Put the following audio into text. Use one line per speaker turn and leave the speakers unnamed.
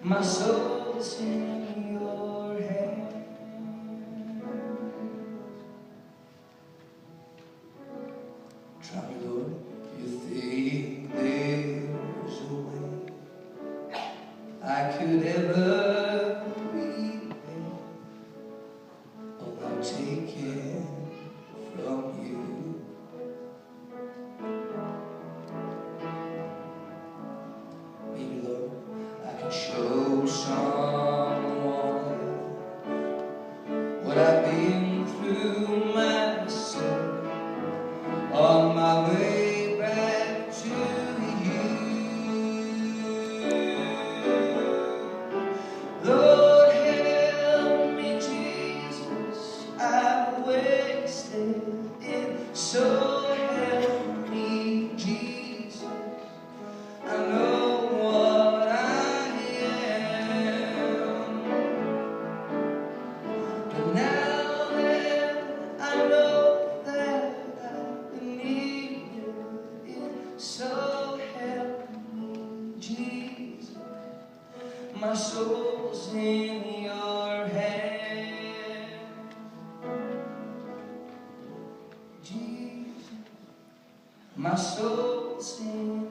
My soul's in your hands. Try me, Lord, you think there's a way I could ever repay all I've taken from you. Maybe, Lord, I can show someone what I've been through myself on my way back to you. Lord, help me, Jesus, I wasted it, so help me, Jesus, I know what I am. But now that I know that I need it, so help me, Jesus, my soul's in your hands. Jesus, my soul's in